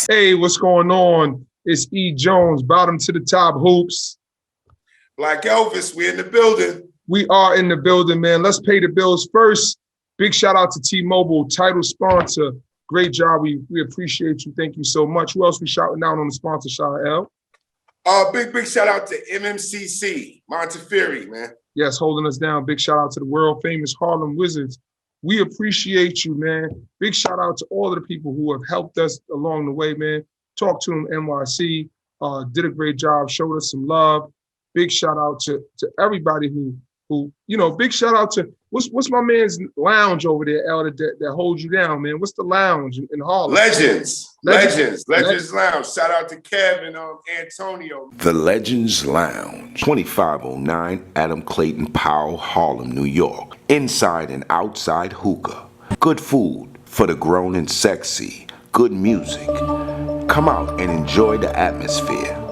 Hey, what's going on? It's E. Jones, bottom to the top hoops. Black Elvis, we in the building. We are in the building, man. Let's pay the bills first. Big shout out to T-Mobile, title sponsor. Great job. We appreciate you. Thank you so much. Who else we shouting out on the sponsor shout out, L? Big shout out to MMCC, Montefiore, man. Yes, holding us down. Big shout out to the world famous Harlem Wizards. We appreciate you, man. Big shout out to all of the people who have helped us along the way, man. Talk to them, NYC. Did a great job, showed us some love. Big shout out to everybody who big shout out to what's my man's lounge over there, L, that holds you down, man. What's the lounge in Harlem? Legends Lounge. Shout out to Kevin Antonio. The Legends Lounge, 2509 Adam Clayton Powell, Harlem, New York. Inside and outside hookah. Good food for the grown and sexy. Good music. Come out and enjoy the atmosphere.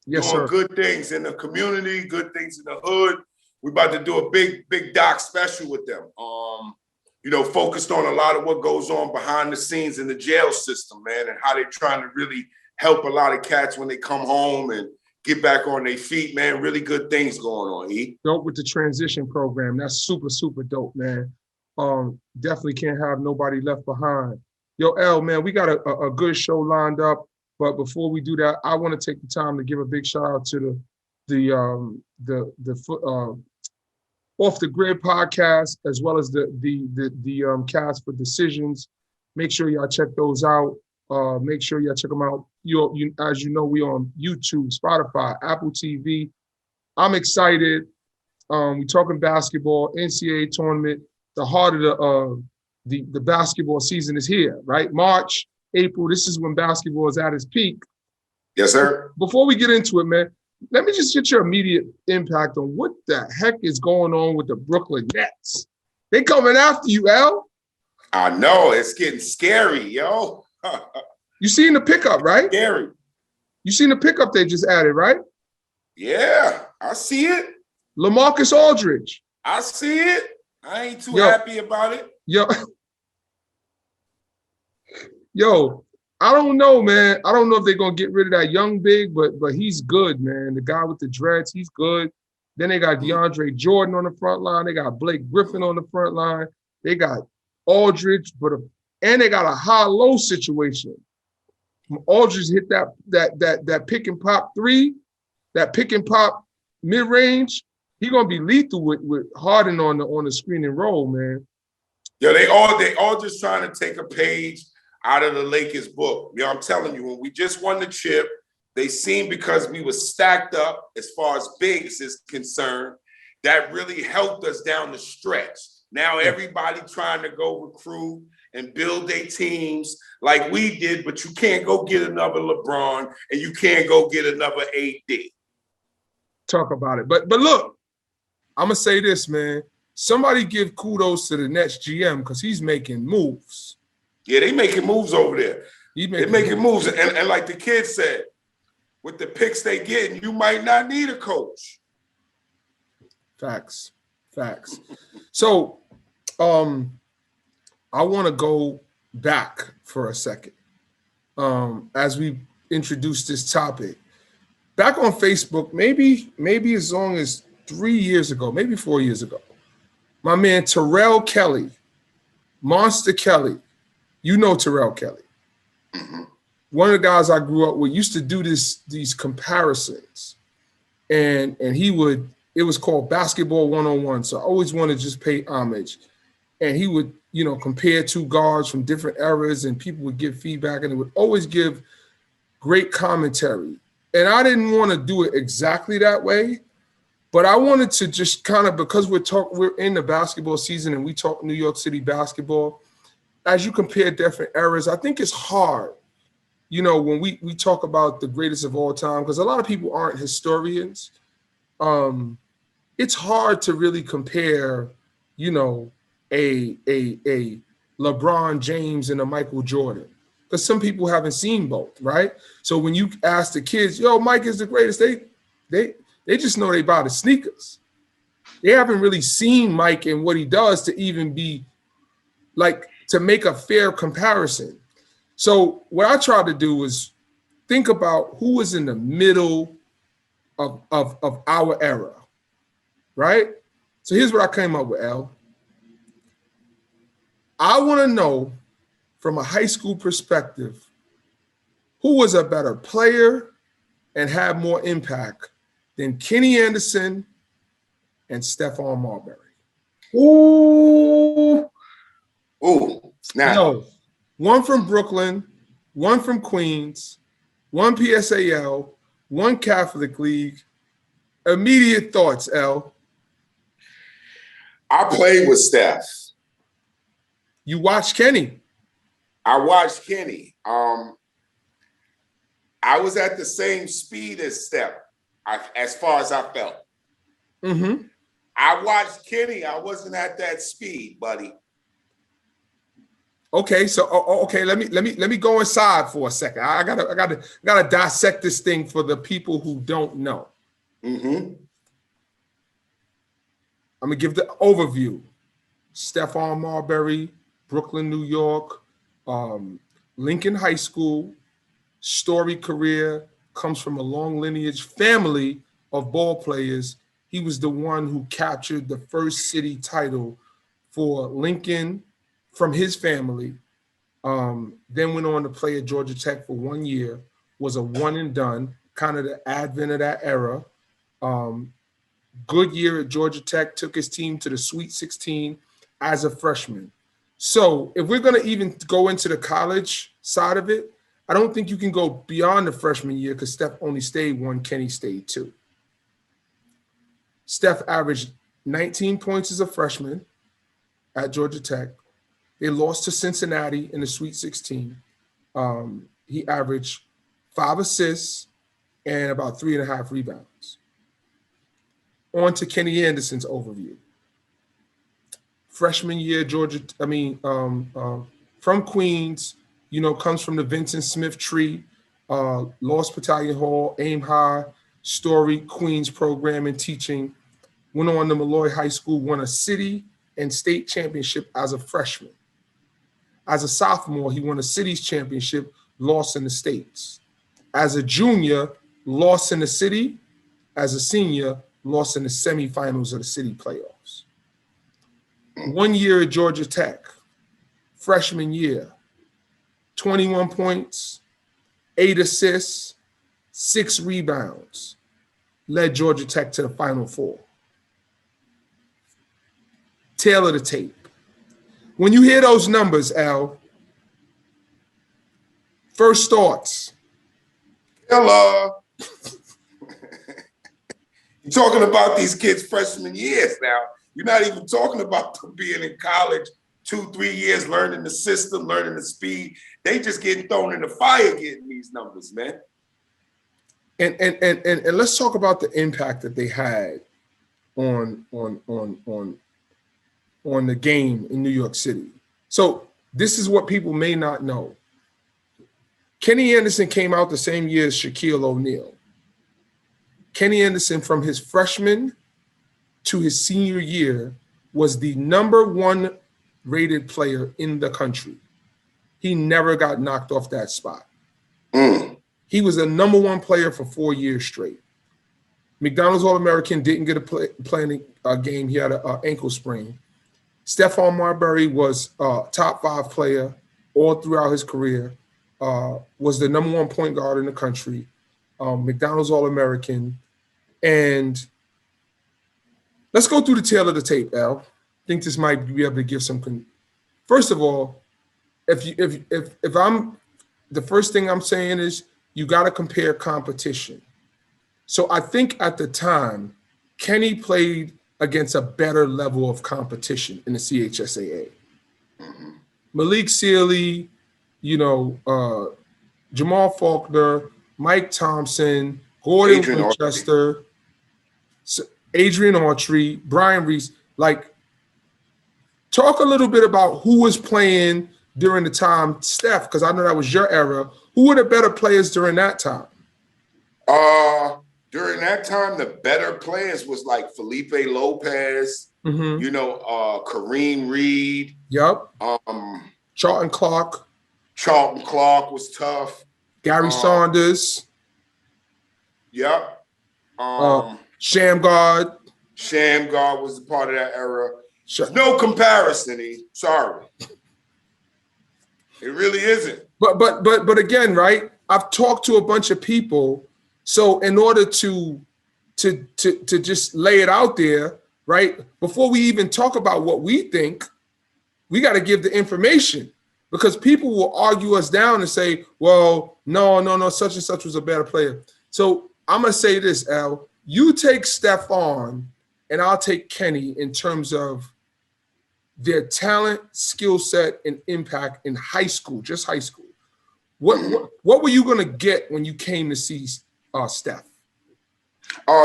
Yes, doing sir. Good things in the community, good things in the hood. We're about to do a big doc special with them. Focused on a lot of what goes on behind the scenes in the jail system, man, and how they're trying to really help a lot of cats when they come home and get back on their feet, man. Really good things going on, E. Dope with the transition program. That's super, super dope, man. Definitely can't have nobody left behind. Yo, L, man, we got a good show lined up. But before we do that, I want to take the time to give a big shout out to the Off the Grid podcast, as well as the cast for Decisions. Make sure y'all check those out. Make sure y'all check them out. As you know, we on YouTube, Spotify, Apple TV. I'm excited. We talking basketball, NCAA tournament. The heart of the basketball season is here, right? March, April, this is when basketball is at its peak. Yes, sir. Before we get into it, man, let me just get your immediate impact on what the heck is going on with the Brooklyn Nets. They coming after you, L. I know, it's getting scary, yo. You seen the pickup, right? Scary. You seen the pickup they just added, right? Yeah, I see it. LaMarcus Aldridge. I see it. I ain't too happy about it. Yo, I don't know, man. I don't know if they're going to get rid of that young big, but he's good, man. The guy with the dreads, he's good. Then they got DeAndre Jordan on the front line. They got Blake Griffin on the front line. They got Aldridge, and they got a high-low situation. Aldridge hit that pick and pop three, that pick and pop mid-range. He's going to be lethal with Harden on the screen and roll, man. Yo, they all just trying to take a page out of the Lakers book. Yo, I'm telling you, when we just won the chip, they seemed, because we were stacked up as far as bigs is concerned, that really helped us down the stretch. Now everybody trying to go recruit and build their teams like we did, but you can't go get another LeBron and you can't go get another AD. Talk about it. But look, I'm going to say this, man. Somebody give kudos to the Nets GM because he's making moves. Yeah, they making moves over there. They're making moves. And like the kid said, with the picks they getting, you might not need a coach. Facts. So I want to go back for a second as we introduce this topic. Back on Facebook, maybe as long as 3 years ago, maybe 4 years ago, my man Terrell Kelly, Monster Kelly, you know Terrell Kelly. Mm-hmm. One of the guys I grew up with used to do these comparisons. And it was called Basketball 101. So I always wanted to just pay homage. And he would, compare two guards from different eras, and people would give feedback, and it would always give great commentary. And I didn't want to do it exactly that way, But I wanted to just kind of, because we're in the basketball season and we talk New York City basketball, as you compare different eras, I think it's hard, you know, when we talk about the greatest of all time, because a lot of people aren't historians. It's hard to really compare, you know, a LeBron James and a Michael Jordan, because some people haven't seen both, right? So when you ask the kids, yo, Mike is the greatest, they just know they buy the sneakers. They haven't really seen Mike and what he does to even be like to make a fair comparison. So what I try to do is think about who was in the middle of our era, right? So here's what I came up with, L. I want to know from a high school perspective, who was a better player and had more impact than Kenny Anderson and Stephon Marbury? Ooh. Ooh. Now. Yo, one from Brooklyn, one from Queens, one PSAL, one Catholic League. Immediate thoughts, L. I played with Steph. You watched Kenny. I watched Kenny. I was at the same speed as Steph, as far as I felt. Mm-hmm. I watched Kenny. I wasn't at that speed, buddy. Okay, so okay, let me go inside for a second. I gotta dissect this thing for the people who don't know. Mm-hmm. I'm gonna give the overview. Stephon Marbury, Brooklyn, New York, Lincoln High School, storied career, comes from a long lineage, family of ball players. He was the one who captured the first city title for Lincoln from his family. Then went on to play at Georgia Tech for 1 year, was a one and done, kind of the advent of that era. Good year at Georgia Tech, took his team to the Sweet 16 as a freshman. So if we're going to even go into the college side of it, I don't think you can go beyond the freshman year because Steph only stayed one, Kenny stayed two. Steph averaged 19 points as a freshman at Georgia Tech. They lost to Cincinnati in the Sweet 16. He averaged 5 assists and about 3.5 rebounds. On to Kenny Anderson's overview. Freshman year, from Queens, you know, comes from the Vincent Smith tree, Lost Battalion Hall, Aim High, Story, Queens program and teaching. Went on to Malloy High School, won a city and state championship as a freshman. As a sophomore, he won a city's championship, lost in the states. As a junior, lost in the city. As a senior, lost in the semifinals of the city playoffs. 1 year at Georgia Tech, freshman year, 21 points, 8 assists, 6 rebounds, led Georgia Tech to the Final Four. Tail of the tape. When you hear those numbers, Al, first thoughts. Hello. You're talking about these kids' freshman years now. You're not even talking about them being in college 2-3 years, learning the system, learning the speed. They just getting thrown in the fire getting these numbers, man. And let's talk about the impact that they had on the game in New York City. So this is what people may not know. Kenny Anderson came out the same year as Shaquille O'Neal. Kenny Anderson, from his freshman to his senior year, was the #1 rated player in the country. He never got knocked off that spot. He was the #1 player for 4 years straight. McDonald's All-American, didn't get playing a game. He had an ankle sprain. Stephon Marbury was a top 5 player all throughout his career, was the #1 point guard in the country, McDonald's All-American. And let's go through the tail of the tape, Al. I think this might be able to give some. First of all, if I'm, the first thing I'm saying is you got to compare competition. So I think at the time, Kenny played against a better level of competition in the CHSAA. Malik Sealy, Jamal Faulkner, Mike Thompson, Gordon Adrian Winchester, Adrian Autry, Brian Reese. Like, talk a little bit about who was playing during the time, Steph, because I know that was your era. Who were the better players during that time? During that time, the better players was like Felipe Lopez, Kareem Reed. Yep. Charlton Clark. Charlton Clark was tough. Gary Saunders. Yep. Shamgard. Shamgard was a part of that era. There's no comparison, sorry. It really isn't. But again, right? I've talked to a bunch of people. So in order to just lay it out there, right? Before we even talk about what we think, we got to give the information, because people will argue us down and say, well, no, such and such was a better player. So I'm going to say this, Al. You take Steph on, and I'll take Kenny in terms of their talent, skill set, and impact in high school, just high school. What were you going to get when you came to see Steph?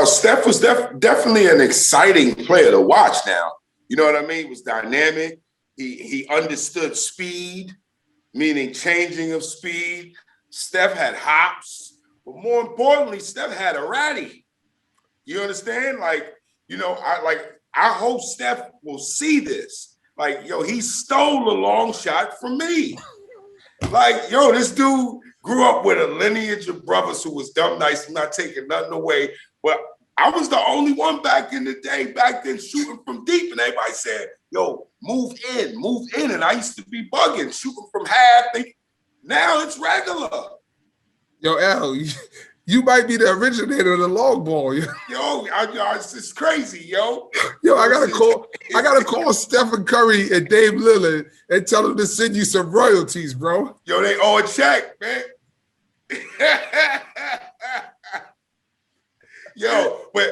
Steph was definitely an exciting player to watch now. You know what I mean? He was dynamic. He understood speed, meaning changing of speed. Steph had hops, but more importantly, Steph had a ratty. You understand? Like, I hope Steph will see this. Like, he stole a long shot from me. Like, this dude grew up with a lineage of brothers who was dumb nice, not taking nothing away. But I was the only one back in the day, back then, shooting from deep. And everybody said, move in. And I used to be bugging, shooting from half. Now it's regular. Yo, Al, you might be the originator of the long ball. It's just crazy, yo. I gotta call Stephen Curry and Dave Lillard and tell them to send you some royalties, bro. They owe a check, man. But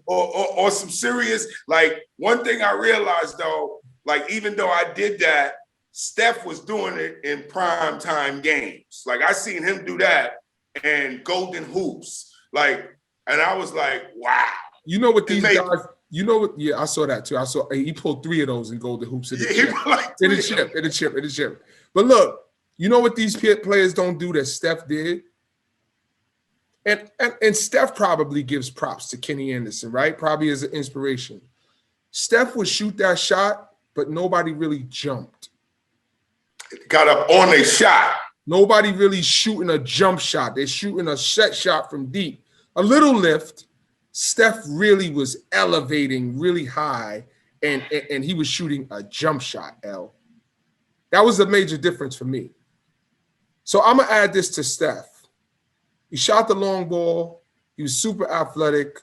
or some serious, like, one thing I realized though, like, even though I did that, Steph was doing it in prime time games. Like, I seen him do that and golden hoops. Like, and I was like, wow. You know what these guys, yeah, I saw that too. He pulled 3 of those in golden hoops in the chip. But look, you know what these players don't do that Steph did? And Steph probably gives props to Kenny Anderson, right? Probably as an inspiration. Steph would shoot that shot, but nobody really jumped. Got up on a shot. Nobody really shooting a jump shot. They're shooting a set shot from deep. A little lift. Steph really was elevating really high, and he was shooting a jump shot, L. That was a major difference for me. So I'm going to add this to Steph. He shot the long ball. He was super athletic.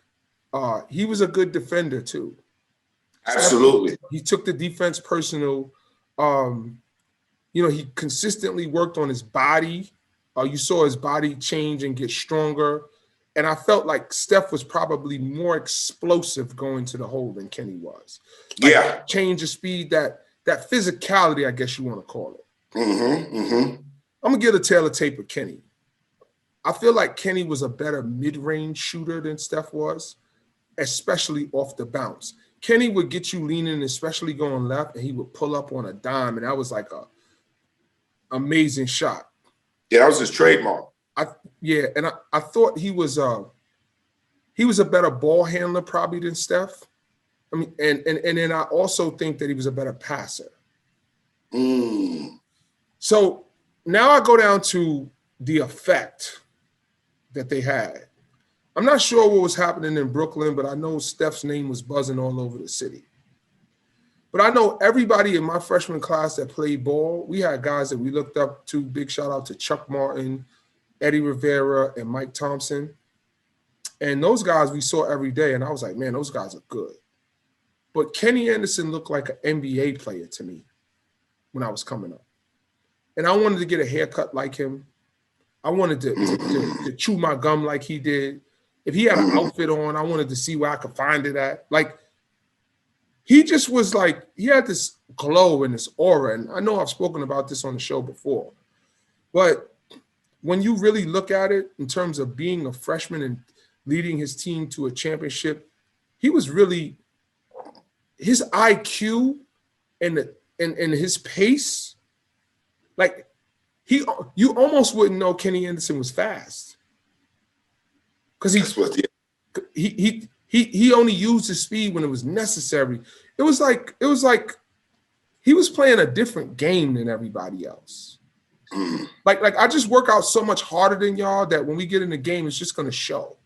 He was a good defender too. Absolutely. He took the defense personal. He consistently worked on his body. You saw his body change and get stronger. And I felt like Steph was probably more explosive going to the hole than Kenny was. Like, change of speed, that physicality, I guess you want to call it. I'm going to get a tail of tape of Kenny. I feel like Kenny was a better mid-range shooter than Steph was, especially off the bounce. Kenny would get you leaning, especially going left, and he would pull up on a dime, and that was like a amazing shot. Yeah, that was his trademark. I thought he was a better ball handler probably than Steph. I mean, and then I also think that he was a better passer. So now I go down to the effect that they had. I'm not sure what was happening in Brooklyn, but I know Steph's name was buzzing all over the city. But I know everybody in my freshman class that played ball, we had guys that we looked up to. Big shout out to Chuck Martin, Eddie Rivera, and Mike Thompson. And those guys we saw every day, and I was like, man, those guys are good. But Kenny Anderson looked like an NBA player to me when I was coming up. And I wanted to get a haircut like him. I wanted to chew my gum like he did. If he had an outfit on, I wanted to see where I could find it at. Like, he just was like, he had this glow and this aura. And I know I've spoken about this on the show before, but when you really look at it in terms of being a freshman and leading his team to a championship, he was really, his IQ and his pace, like you almost wouldn't know Kenny Anderson was fast. Because he only used his speed when it was necessary. It was like he was playing a different game than everybody else. Like I just work out so much harder than y'all that when we get in the game, it's just gonna show.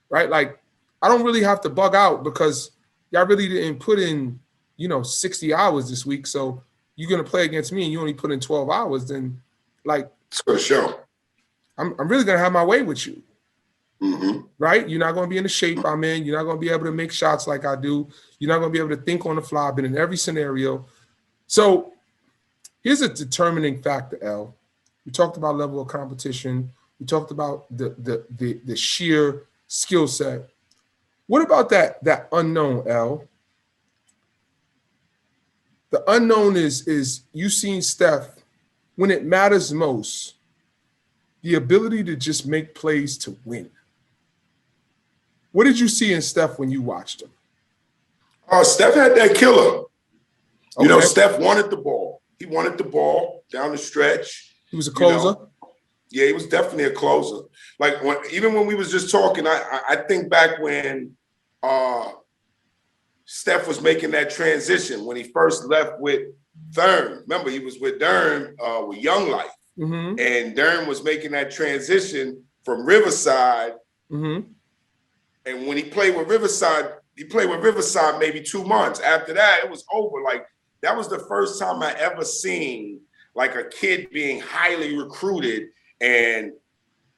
Right? Like, I don't really have to bug out because y'all really didn't put in, 60 hours this week. So you're gonna play against me and you only put in 12 hours, then like it's gonna show. I'm really gonna have my way with you. Right? You're not going to be in the shape I'm in. You're not going to be able to make shots like I do. You're not going to be able to think on the fly. I've been in every scenario. So here's a determining factor, L. We talked about level of competition. We talked about the sheer skill set. What about that unknown, L? The unknown is you seen Steph, when it matters most, the ability to just make plays to win. What did you see in Steph when you watched him? Steph had that killer. Okay. Steph wanted the ball. He wanted the ball down the stretch. He was a closer. Yeah, he was definitely a closer. Like even when we was just talking, I think back when Steph was making that transition when he first left with Thurm. Remember, he was with Durham with Young Life. And Durham was making that transition from Riverside. And when he played with Riverside, maybe 2 months. After that, it was over. Like, that was the first time I ever seen like a kid being highly recruited and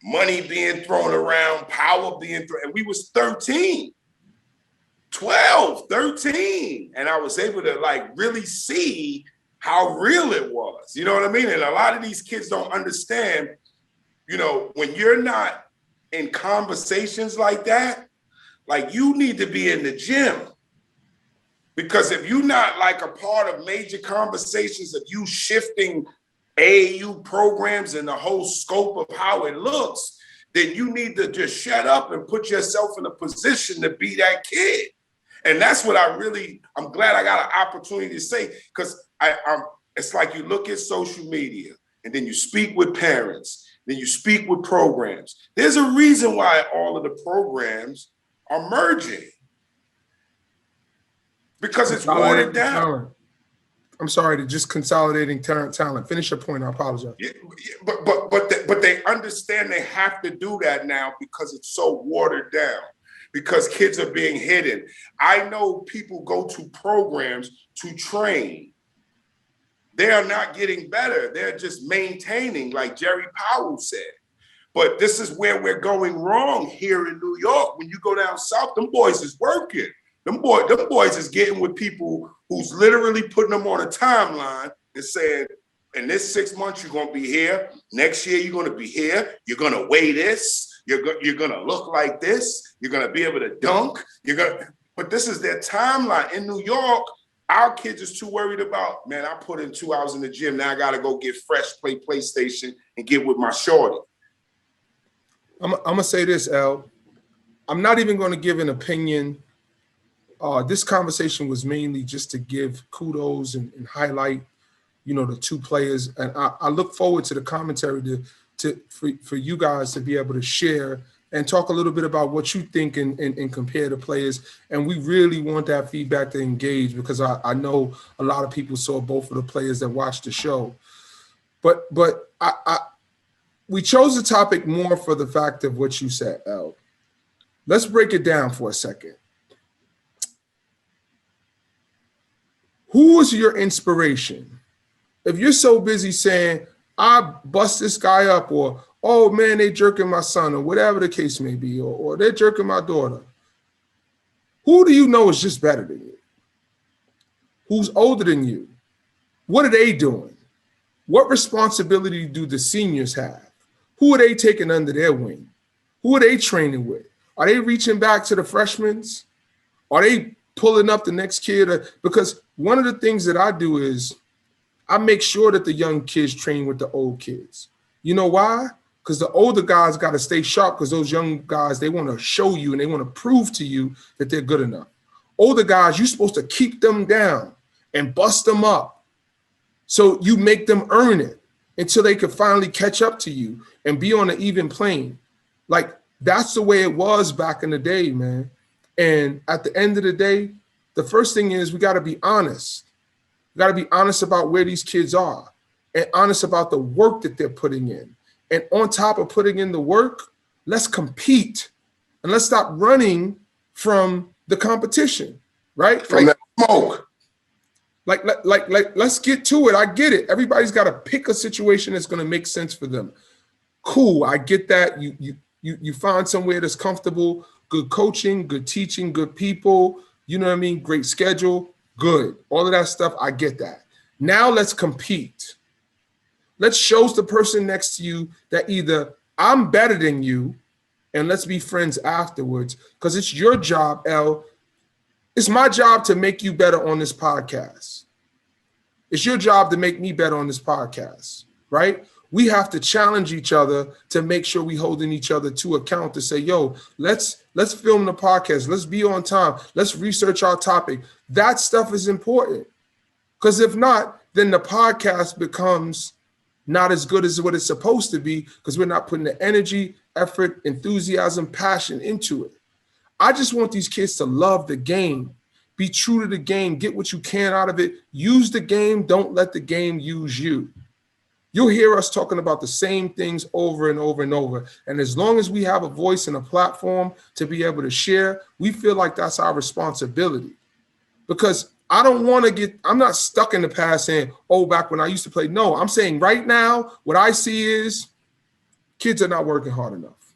money being thrown around, power being thrown. And we was 13, 12, 13. And I was able to like really see how real it was. You know what I mean? And a lot of these kids don't understand, when you're not in conversations like that, like, you need to be in the gym. Because if you're not like a part of major conversations of you shifting AAU programs and the whole scope of how it looks, then you need to just shut up and put yourself in a position to be that kid. And that's what I'm glad I got an opportunity to say, because it's like you look at social media and then you speak with parents, then you speak with programs. There's a reason why all of the programs are merging, because it's watered down. I'm sorry, to just consolidating talent. Finish your point. I apologize. Yeah, but they understand they have to do that now because it's so watered down, because kids are being hidden. I know people go to programs to train. They are not getting better. They're just maintaining, like Jerry Powell said. But this is where we're going wrong here in New York. When you go down south, them boys is working. Them boys is getting with people who's literally putting them on a timeline and saying, in this 6 months, you're going to be here. Next year, you're going to be here. You're going to weigh this. You're going to look like this. You're going to be able to dunk. But this is their timeline. In New York, our kids is too worried about, man, I put in 2 hours in the gym. Now I got to go get fresh, play PlayStation, and get with my shorty. I'm going to say this, L. I'm not even going to give an opinion. This conversation was mainly just to give kudos and highlight, the two players. And I look forward to the commentary for you guys to be able to share and talk a little bit about what you think and compare the players. And we really want that feedback to engage, because I know a lot of people saw both of the players that watched the show. But we chose the topic more for the fact of what you said, L. Let's break it down for a second. Who was your inspiration? If you're so busy saying, I bust this guy up, or, oh man, they jerking my son, or whatever the case may be, or they're jerking my daughter, who do you know is just better than you? Who's older than you? What are they doing? What responsibility do the seniors have? Who are they taking under their wing? Who are they training with? Are they reaching back to the freshmen? Are they pulling up the next kid? Because one of the things that I do is I make sure that the young kids train with the old kids. You know why? Because the older guys got to stay sharp because those young guys, they want to show you and they want to prove to you that they're good enough. Older guys, you're supposed to keep them down and bust them up. So you make them earn it until they can finally catch up to you and be on an even plane. Like, that's the way it was back in the day, man. And at the end of the day, the first thing is we got to be honest. We got to be honest about where these kids are and honest about the work that they're putting in. And on top of putting in the work, let's compete and let's stop running from the competition, right? From that smoke. Like, let's get to it. I get it. Everybody's got to pick a situation that's going to make sense for them. Cool, I get that. You find somewhere that's comfortable, good coaching, good teaching, good people, you know what I mean? Great schedule, good. All of that stuff, I get that. Now let's compete. Let's show the person next to you that either I'm better than you, and let's be friends afterwards, because it's your job, L. It's my job to make you better on this podcast. It's your job to make me better on this podcast, right? We have to challenge each other to make sure we holding each other to account to say, yo, let's film the podcast. Let's be on time. Let's research our topic. That stuff is important, because if not, then the podcast becomes not as good as what it's supposed to be because we're not putting the energy, effort, enthusiasm, passion into it. I just want these kids to love the game, be true to the game, get what you can out of it, use the game, don't let the game use you. You'll hear us talking about the same things over and over and over. And as long as we have a voice and a platform to be able to share, we feel like that's our responsibility. Because I'm not stuck in the past saying, oh, back when I used to play. No, I'm saying right now, what I see is kids are not working hard enough.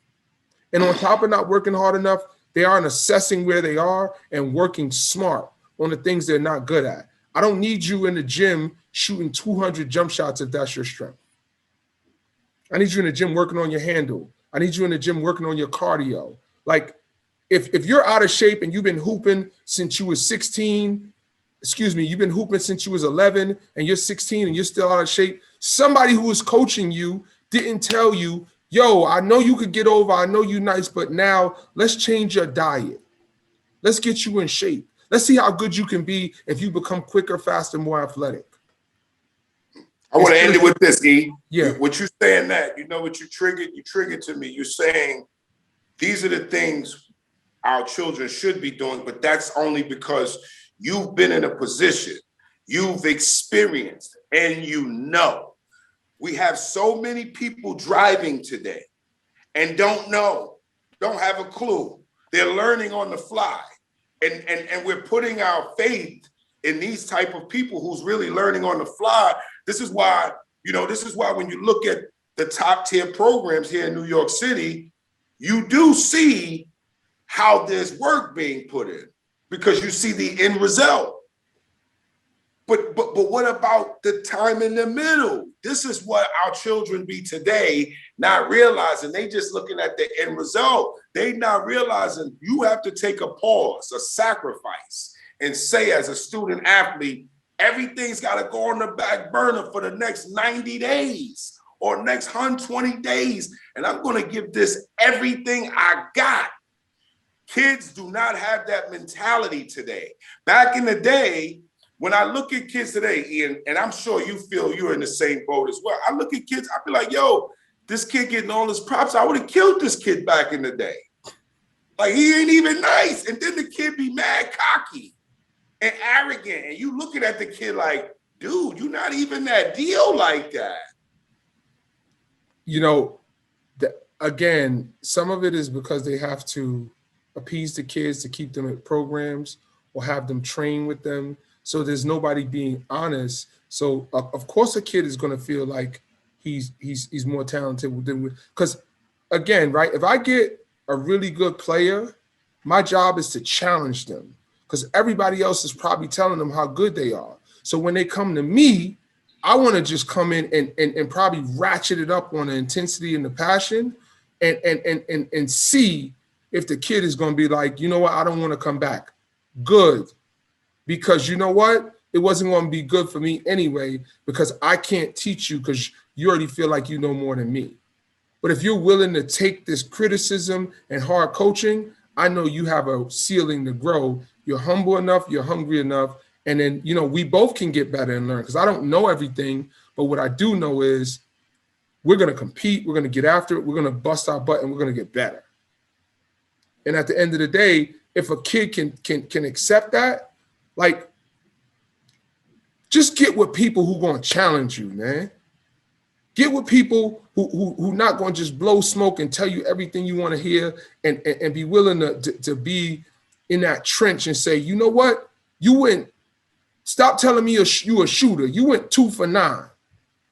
And on top of not working hard enough, they aren't assessing where they are and working smart on the things they're not good at. I don't need you in the gym shooting 200 jump shots if that's your strength. I need you in the gym working on your handle. I need you in the gym working on your cardio. Like, if you're out of shape and you've been hooping since you was 16, you've been hooping since you was 11 and you're 16 and you're still out of shape, somebody who was coaching you didn't tell you, yo, I know you could get over, I know you nice, but now let's change your diet. Let's get you in shape. Let's see how good you can be if you become quicker, faster, more athletic. I want to end it with this, E. Yeah. What you saying that, you know what you triggered to me. You're saying these are the things our children should be doing, but that's only because you've been in a position, you've experienced, and you know. We have so many people driving today and don't know, don't have a clue. They're learning on the fly. And we're putting our faith in these type of people who's really learning on the fly. This is why when you look at the top tier programs here in New York City, you do see how there's work being put in because you see the end result. But what about the time in the middle? This is what our children be today, not realizing. They just looking at the end result. They not realizing you have to take a pause, a sacrifice, and say as a student athlete, everything's got to go on the back burner for the next 90 days or next 120 days. And I'm going to give this everything I got. Kids do not have that mentality today. Back in the day, when I look at kids today, Ian, and I'm sure you feel you're in the same boat as well. I look at kids, I be like, yo, this kid getting all his props. I would have killed this kid back in the day. Like, he ain't even nice. And then the kid be mad cocky and arrogant. And you looking at the kid like, dude, you're not even that deal like that. You know, again, some of it is because they have to appease the kids to keep them at programs or have them train with them. So there's nobody being honest. So of course a kid is going to feel like he's more talented than, because again, right, if I get a really good player, my job is to challenge them because everybody else is probably telling them how good they are. So when they come to me, I want to just come in and probably ratchet it up on the intensity and the passion and see if the kid is going to be like, you know what, I don't want to come back. Good. Because you know what? It wasn't going to be good for me anyway, because I can't teach you because you already feel like you know more than me. But if you're willing to take this criticism and hard coaching, I know you have a ceiling to grow. You're humble enough, you're hungry enough, and then, you know, we both can get better and learn, because I don't know everything, but what I do know is we're going to compete, we're going to get after it, we're going to bust our butt, and we're going to get better. And at the end of the day, if a kid can accept that, like, just get with people who going to challenge you, man. Get with people who not going to just blow smoke and tell you everything you want to hear, and be willing to be in that trench and say, you know what? You went, stop telling me you a shooter. You went 2 for 9.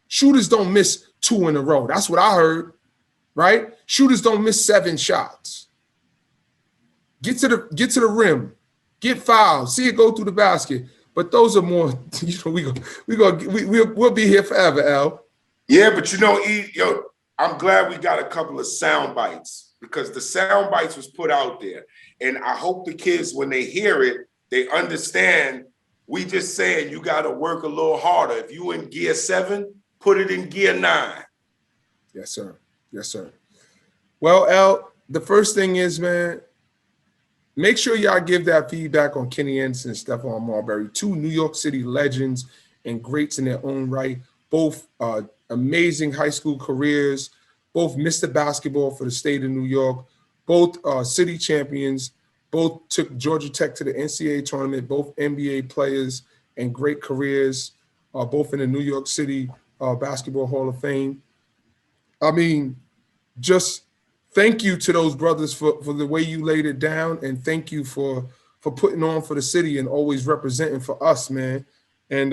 Shooters don't miss 2 in a row. That's what I heard, right? Shooters don't miss 7 shots. Get to the rim, get fouled, see it go through the basket. But those are more, you know, we'll be here forever, Al. Yeah, but you know, I'm glad we got a couple of sound bites, because the sound bites was put out there. And I hope the kids, when they hear it, they understand we just saying you got to work a little harder. If you in gear 7, put it in gear 9. Yes, sir. Yes, sir. Well, Al, the first thing is, man, make sure y'all give that feedback on Kenny Anderson and Stephon Marbury, 2 New York City legends and greats in their own right. Both amazing high school careers, both Mr. Basketball for the state of New York, both city champions, both took Georgia Tech to the NCAA tournament, both NBA players and great careers, both in the New York City Basketball Hall of Fame. I mean, just thank you to those brothers for the way you laid it down, and thank you for putting on for the city and always representing for us, man. And,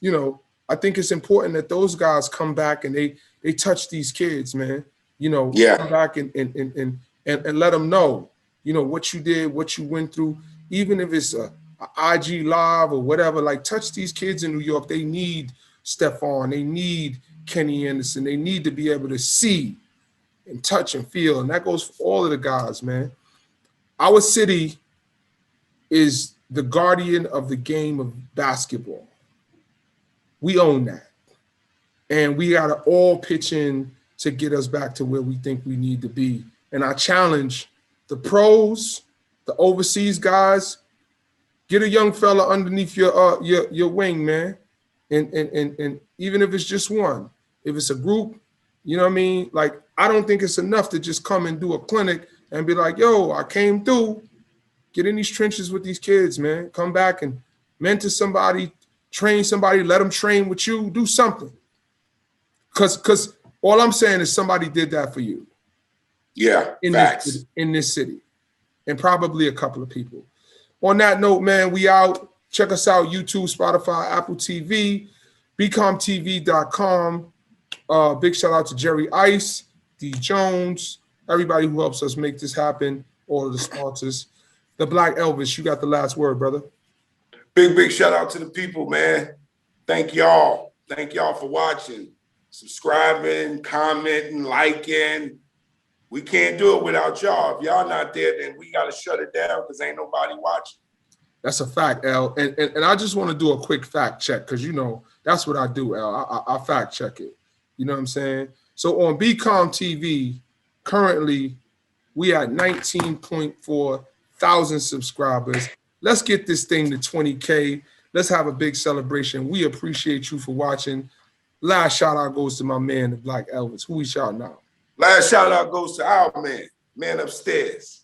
you know, I think it's important that those guys come back and they touch these kids, man. You know, come back and let them know, you know, what you did, what you went through, even if it's a IG live or whatever. Like, touch these kids in New York. They need Stephon. They need Kenny Anderson. They need to be able to see and touch and feel. And that goes for all of the guys, man. Our city is the guardian of the game of basketball. We own that. And we got to all pitch in to get us back to where we think we need to be. And I challenge the pros, the overseas guys, get a young fella underneath your wing, man. And even if it's just one, if it's a group, you know what I mean? Like, I don't think it's enough to just come and do a clinic and be like, yo, I came through. Get in these trenches with these kids, man. Come back and mentor somebody, train somebody, let them train with you, do something. Because all I'm saying is somebody did that for you. Yeah, facts. In this city, and probably a couple of people. On that note, man, we out. Check us out, YouTube, Spotify, Apple TV, bcomtv.com. Big shout out to Jerry Ice, D. Jones, everybody who helps us make this happen, all of the sponsors. The Black Elvis, you got the last word, brother. Big shout out to the people, man. Thank y'all. Thank y'all for watching, subscribing, commenting, liking. We can't do it without y'all. If y'all not there, then we got to shut it down because ain't nobody watching. That's a fact, Al. And I just want to do a quick fact check because, you know, that's what I do, Al. I fact check it. You know what I'm saying? So on BCom TV, currently, we at 19.4 thousand subscribers. Let's get this thing to 20K. Let's have a big celebration. We appreciate you for watching. Last shout out goes to my man, the Black Elvis. Who we shouting out? Last shout out goes to our man upstairs.